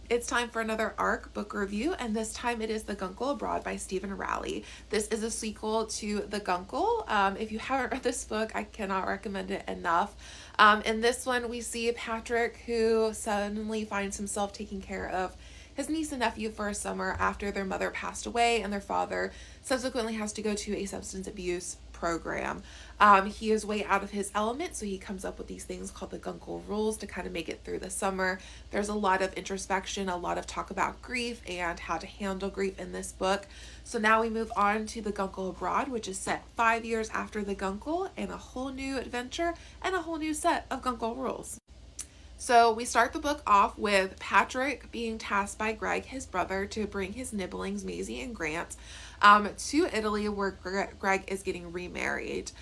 It's time for another ARC book review, and this time it is The Guncle Abroad by Stephen Rowley. This is a sequel to The Guncle. If you haven't read this book, I cannot recommend it enough. In this one, we see Patrick, who suddenly finds himself taking care of his niece and nephew for a summer after their mother passed away, and their father subsequently has to go to a substance abuse program. He is way out of his element, so he comes up with these things called the Guncle rules to kind of make it through the summer. There's a lot of introspection, a lot of talk about grief and how to handle grief in this book. So now we move on to the Guncle Abroad, which is set 5 years after the Guncle, and a whole new adventure and a whole new set of Guncle rules. So we start the book off with Patrick being tasked by Greg, his brother, to bring his nibblings, Maisie and Grant, to Italy, where Greg is getting remarried.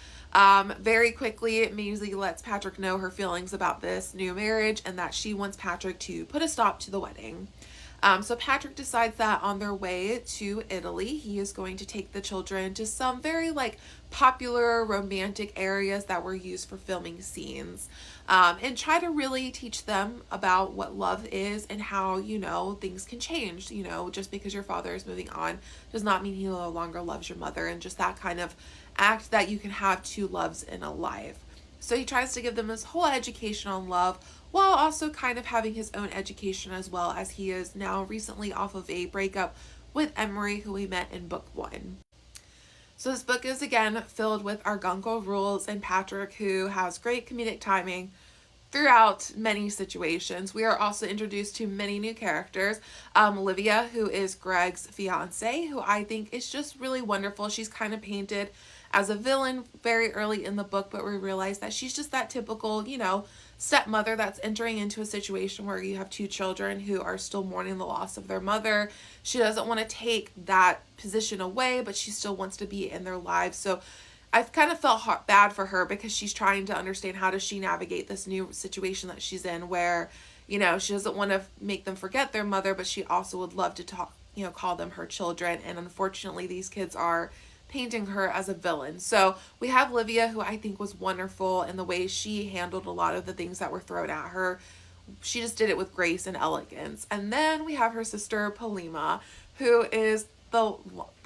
Very quickly, Maisie lets Patrick know her feelings about this new marriage and that she wants Patrick to put a stop to the wedding. So Patrick decides that on their way to Italy, he is going to take the children to some very popular romantic areas that were used for filming scenes, and try to really teach them about what love is and how, things can change. Just because your father is moving on does not mean he no longer loves your mother, and just that kind of act that you can have two loves in a life. So he tries to give them this whole education on love, while also kind of having his own education as well, as he is now recently off of a breakup with Emery, who we met in book 1. So this book is again filled with our Guncle rules and Patrick, who has great comedic timing throughout many situations. We are also introduced to many new characters. Olivia, who is Greg's fiance, who I think is just really wonderful. She's kind of painted as a villain very early in the book, but we realize that she's just that typical, stepmother that's entering into a situation where you have two children who are still mourning the loss of their mother. She doesn't want to take that position away, but she still wants to be in their lives. So I've kind of felt bad for her, because she's trying to understand how does she navigate this new situation that she's in, where, she doesn't want to make them forget their mother, but she also would love to call them her children. And unfortunately, these kids are painting her as a villain. So we have Olivia, who I think was wonderful in the way she handled a lot of the things that were thrown at her. She just did it with grace and elegance. And then we have her sister Polima, who is the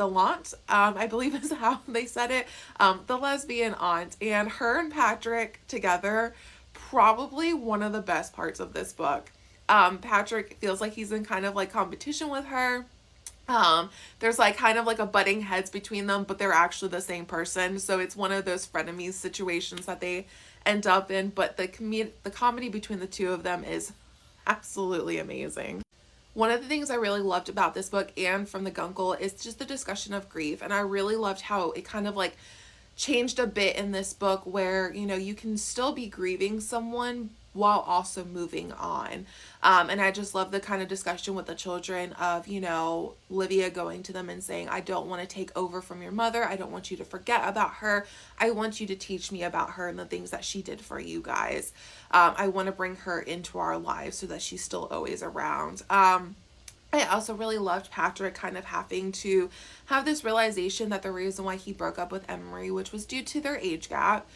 aunt, I believe is how they said it, the lesbian aunt. And her and Patrick together, probably one of the best parts of this book. Patrick feels like he's in kind of competition with her. There's kind of a butting heads between them, but they're actually the same person. So it's one of those frenemies situations that they end up in. But the comedy between the two of them is absolutely amazing. One of the things I really loved about this book and from the Guncle is just the discussion of grief. And I really loved how it kind of changed a bit in this book, where, you can still be grieving someone while also moving on. And I just love the kind of discussion with the children of, Olivia going to them and saying, I don't want to take over from your mother. I don't want you to forget about her. I want you to teach me about her and the things that she did for you guys. I want to bring her into our lives so that she's still always around. I also really loved Patrick kind of having to have this realization that the reason why he broke up with Emery, which was due to their age gap.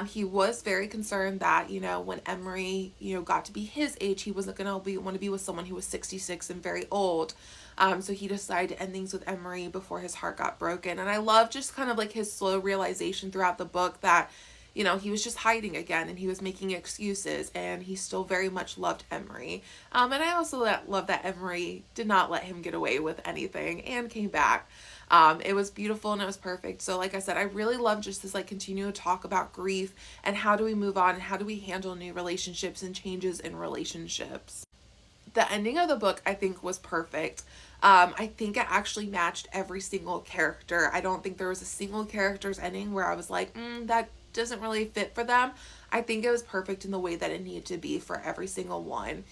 He was very concerned that, when Emery, got to be his age, he wasn't going to want to be with someone who was 66 and very old. So he decided to end things with Emery before his heart got broken. And I love just kind of his slow realization throughout the book that, he was just hiding again, and he was making excuses, and he still very much loved Emery. And I also love that Emery did not let him get away with anything and came back. It was beautiful and it was perfect. So like I said, I really love just this continual talk about grief and how do we move on and how do we handle new relationships and changes in relationships. The ending of the book, I think, was perfect. I think it actually matched every single character. I don't think there was a single character's ending where I was like, that doesn't really fit for them. I think it was perfect in the way that it needed to be for every single one.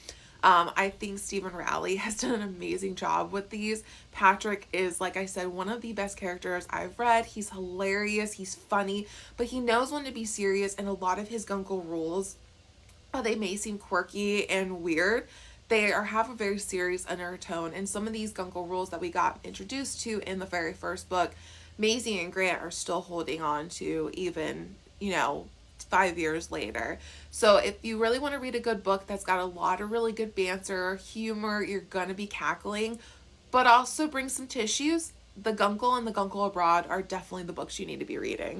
I think Stephen Rowley has done an amazing job with these. Patrick is, like I said, one of the best characters I've read. He's hilarious, he's funny, but he knows when to be serious, and a lot of his Guncle rules, they may seem quirky and weird, they have a very serious undertone. And some of these Guncle rules that we got introduced to in the very first book, Maisie and Grant are still holding on to, even, 5 years later. So if you really want to read a good book that's got a lot of really good banter, humor, you're gonna be cackling, but also bring some tissues, The Guncle and The Guncle Abroad are definitely the books you need to be reading.